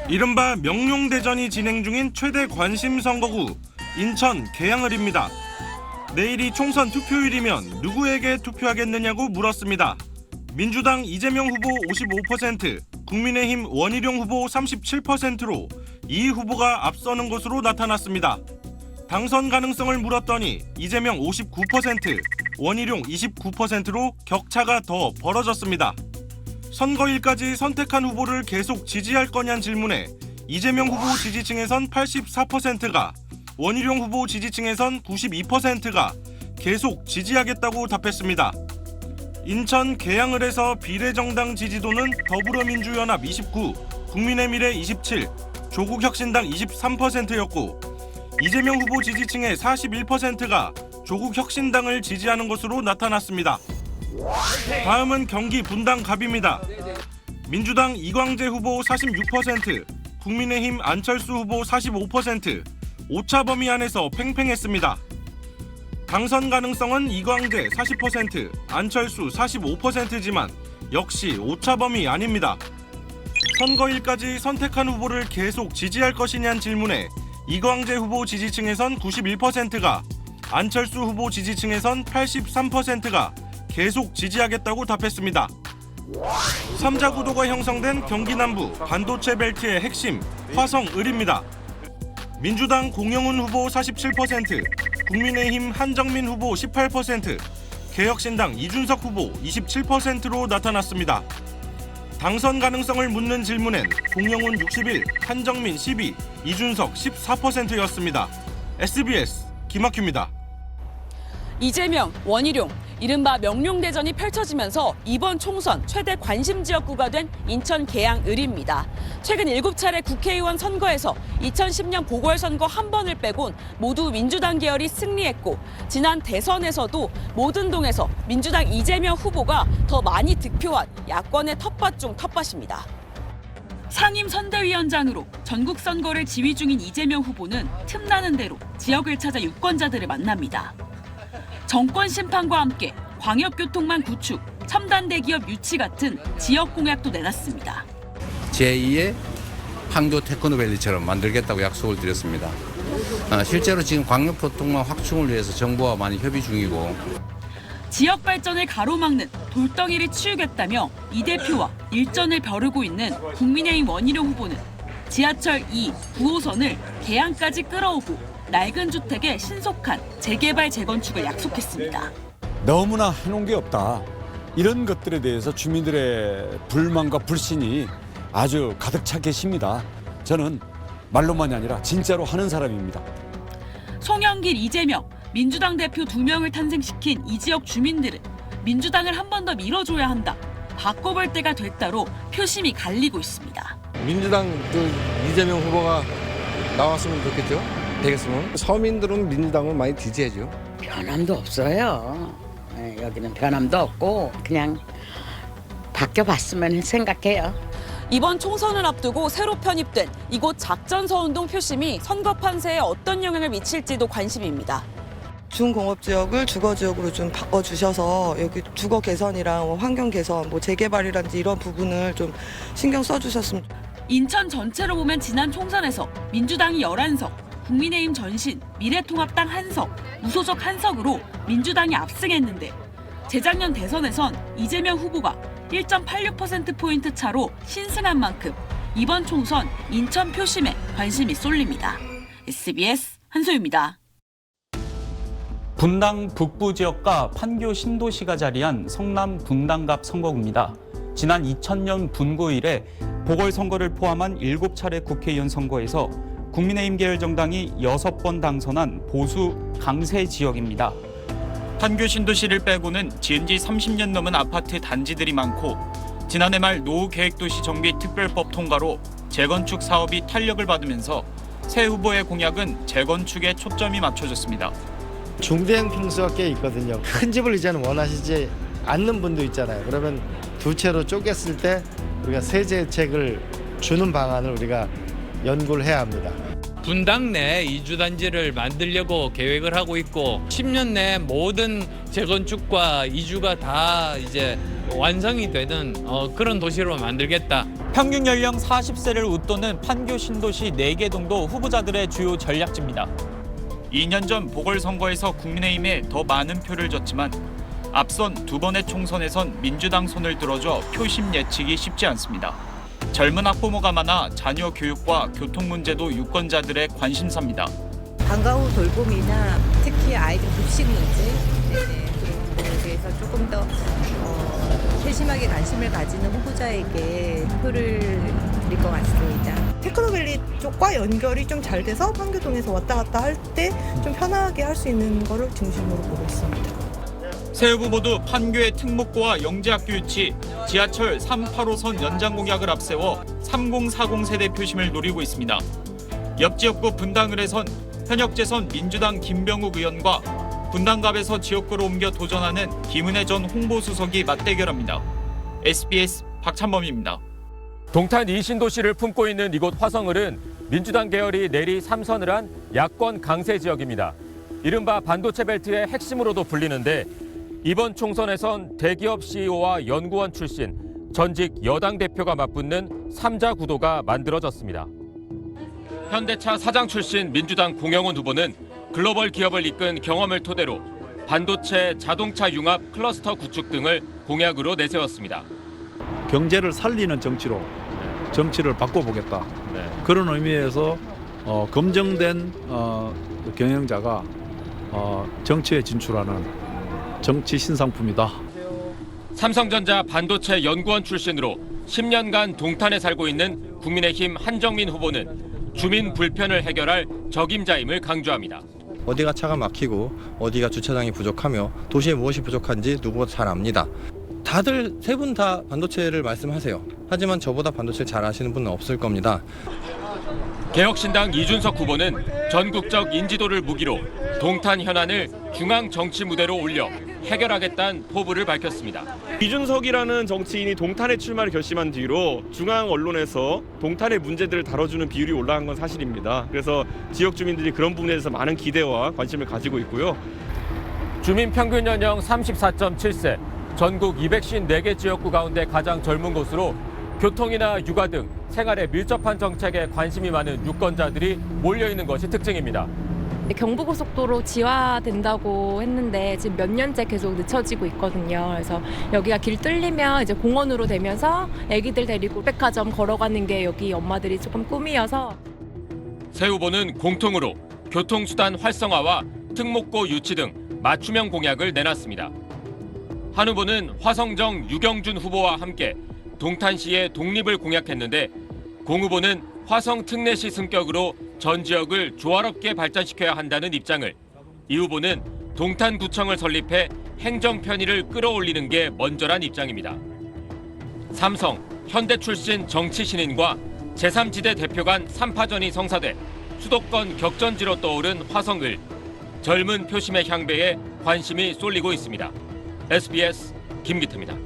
이른바 명룡대전이 진행 중인 최대 관심 선거구 인천 계양을입니다. 내일이 총선 투표일이면 누구에게 투표하겠느냐고 물었습니다. 민주당 이재명 후보 55%, 국민의힘 원희룡 후보 37%로 이 후보가 앞서는 것으로 나타났습니다. 당선 가능성을 물었더니 이재명 59%, 원희룡 29%로 격차가 더 벌어졌습니다. 선거일까지 선택한 후보를 계속 지지할 거냐는 질문에 이재명 후보 지지층에선 84%가, 원희룡 후보 지지층에선 92%가 계속 지지하겠다고 답했습니다. 인천 계양을에서 비례정당 지지도는 더불어민주연합 29, 국민의미래 27, 조국혁신당 23%였고 이재명 후보 지지층의 41%가 조국혁신당을 지지하는 것으로 나타났습니다. 다음은 경기 분당갑입니다. 민주당 이광재 후보 46%, 국민의힘 안철수 후보 45%, 오차 범위 안에서 팽팽했습니다. 당선 가능성은 이광재 40%, 안철수 45%지만 역시 오차 범위 아닙니다. 선거일까지 선택한 후보를 계속 지지할 것이냐는 질문에 이광재 후보 지지층에선 91%가, 안철수 후보 지지층에선 83%가 계속 지지하겠다고 답했습니다. 3자 구도가 형성된 경기 남부 반도체 벨트의 핵심 화성을입니다. 민주당 공영훈 후보 47%, 국민의힘 한정민 후보 18%, 개혁신당 이준석 후보 27%로 나타났습니다. 당선 가능성을 묻는 질문엔 공영훈 61, 한정민 12, 이준석 14%였습니다. SBS 김학규입니다. 이재명, 원희룡, 이른바 명룡대전이 펼쳐지면서 이번 총선 최대 관심 지역구가 된 인천 계양을입니다. 최근 7차례 국회의원 선거에서 2010년 보궐선거 한 번을 빼곤 모두 민주당 계열이 승리했고 지난 대선에서도 모든 동에서 민주당 이재명 후보가 더 많이 득표한 야권의 텃밭 중 텃밭입니다. 상임 선대위원장으로 전국 선거를 지휘 중인 이재명 후보는 틈나는 대로 지역을 찾아 유권자들을 만납니다. 정권 심판과 함께 광역교통망 구축, 첨단 대기업 유치 같은 지역 공약도 내놨습니다. 제2의 판교 테크노밸리처럼 만들겠다고 약속을 드렸습니다. 실제로 지금 광역교통망 확충을 위해서 정부와 많이 협의 중이고 지역 발전을 가로막는 돌덩이를 치우겠다며 이 대표와 일전을 벼르고 있는 국민의힘 원희룡 후보는 지하철 2, 9호선을 계양까지 끌어오고 낡은 주택의 신속한 재개발 재건축을 약속했습니다. 너무나 해놓은 게 없다. 이런 것들에 대해서 주민들의 불만과 불신이 아주 가득 차 계십니다. 저는 말로만이 아니라 진짜로 하는 사람입니다. 송영길, 이재명, 민주당 대표 2명을 탄생시킨 이 지역 주민들은 민주당을 한 번 더 밀어줘야 한다. 바꿔볼 때가 됐다로 표심이 갈리고 있습니다. 민주당 이재명 후보가 나왔으면 좋겠죠. 되겠으면 서민들은 민주당을 많이 지지해죠. 변함도 없어요. 여기는 변함도 없고 그냥 바뀌어봤으면 생각해요. 이번 총선을 앞두고 새로 편입된 이곳 작전서운동 표심이 선거 판세에 어떤 영향을 미칠지도 관심입니다. 중공업지역을 주거지역으로 좀 바꿔주셔서 여기 주거 개선이랑 환경 개선, 재개발이라든지 이런 부분을 좀 신경 써주셨으면. 인천 전체로 보면 지난 총선에서 민주당이 11석, 국민의힘 전신, 미래통합당 1석, 무소속 1석으로 민주당이 압승했는데 재작년 대선에선 이재명 후보가 1.86%포인트 차로 신승한 만큼 이번 총선 인천 표심에 관심이 쏠립니다. SBS 한소유입니다. 분당 북부 지역과 판교 신도시가 자리한 성남 분당갑 선거구입니다. 지난 2000년 분고 이래 보궐선거를 포함한 7차례 국회의원 선거에서 국민의힘 계열 정당이 6번 당선한 보수 강세 지역입니다. 판교 신도시를 빼고는 지은 지 30년 넘은 아파트 단지들이 많고 지난해 말 노후계획도시 정비 특별법 통과로 재건축 사업이 탄력을 받으면서 새 후보의 공약은 재건축에 초점이 맞춰졌습니다. 중대형 평수가 꽤 있거든요. 큰 집을 이제는 원하시지 않는 분도 있잖아요. 그러면 두 채로 쪼갰을 때 우리가 세제 혜택을 주는 방안을 우리가 연구를 해야 합니다. 분당 내 이주단지를 만들려고 계획을 하고 있고 10년 내 모든 재건축과 이주가 다 이제 완성이 되는 그런 도시로 만들겠다. 평균 연령 40세를 웃도는 판교 신도시 4개 동도 후보자들의 주요 전략지입니다. 2년 전 보궐선거에서 국민의힘에 더 많은 표를 줬지만 앞선 2번의 총선에선 민주당 손을 들어줘 표심 예측이 쉽지 않습니다. 젊은 학부모가 많아 자녀 교육과 교통 문제도 유권자들의 관심사입니다. 방과 후 돌봄이나 특히 아이들 급식 문제 그런 부분에 대해서 조금 더 세심하게 관심을 가지는 후보자에게 표를 드릴 것 같습니다. 테크노밸리 쪽과 연결이 좀 잘 돼서 판교동에서 왔다 갔다 할 때 좀 편하게 할 수 있는 거를 중심으로 보고 있습니다. 세 후보 모두 판교의 특목고와 영재학교 유치, 지하철 385선 연장 공약을 앞세워 3040 세대 표심을 노리고 있습니다. 옆 지역구 분당을에선 현역 재선 민주당 김병욱 의원과 분당갑에서 지역구로 옮겨 도전하는 김은혜 전 홍보수석이 맞대결합니다. SBS 박찬범입니다. 동탄 이신도시를 품고 있는 이곳 화성을은 민주당 계열이 내리 3선을 한 야권 강세 지역입니다. 이른바 반도체 벨트의 핵심으로도 불리는데 이번 총선에선 대기업 CEO와 연구원 출신 전직 여당 대표가 맞붙는 3자 구도가 만들어졌습니다. 현대차 사장 출신 민주당 공영훈 후보는 글로벌 기업을 이끈 경험을 토대로 반도체, 자동차 융합 클러스터 구축 등을 공약으로 내세웠습니다. 경제를 살리는 정치를 바꿔보겠다. 그런 의미에서 검증된 경영자가 정치에 진출하는 정치 신상품이다. 삼성전자 반도체 연구원 출신으로 10년간 동탄에 살고 있는 국민의힘 한정민 후보는 주민 불편을 해결할 적임자임을 강조합니다. 어디가 차가 막히고 어디가 주차장이 부족하며 도시에 무엇이 부족한지 누구보다 잘 압니다. 다들 세 분 다 반도체를 말씀하세요. 하지만 저보다 반도체를 잘 아시는 분은 없을 겁니다. 개혁신당 이준석 후보는 전국적 인지도를 무기로 동탄 현안을 중앙 정치 무대로 올려 해결하겠다는 포부를 밝혔습니다. 이준석이라는 정치인이 동탄에 출마를 결심한 뒤로 중앙 언론에서 동탄의 문제들을 다뤄주는 비율이 올라간 건 사실입니다. 그래서 지역 주민들이 그런 부분에 대해서 많은 기대와 관심을 가지고 있고요. 주민 평균 연령 34.7세, 전국 254개 지역구 가운데 가장 젊은 곳으로 교통이나 육아 등 생활에 밀접한 정책에 관심이 많은 유권자들이 몰려있는 것이 특징입니다. 경부고속도로 지화된다고 했는데 지금 몇 년째 계속 늦춰지고 있거든요. 그래서 여기가 길 뚫리면 이제 공원으로 되면서 아기들 데리고 백화점 걸어가는 게 여기 엄마들이 조금 꿈이어서. 새 후보는 공통으로 교통수단 활성화와 특목고 유치 등 맞춤형 공약을 내놨습니다. 한 후보는 화성정 유경준 후보와 함께 동탄시의 독립을 공약했는데 공 후보는 화성 특례시 승격으로 전 지역을 조화롭게 발전시켜야 한다는 입장을, 이 후보는 동탄구청을 설립해 행정 편의를 끌어올리는 게 먼저란 입장입니다. 삼성, 현대 출신 정치 신인과 제3지대 대표 간 3파전이 성사돼 수도권 격전지로 떠오른 화성을 젊은 표심의 향배에 관심이 쏠리고 있습니다. SBS 김기태입니다.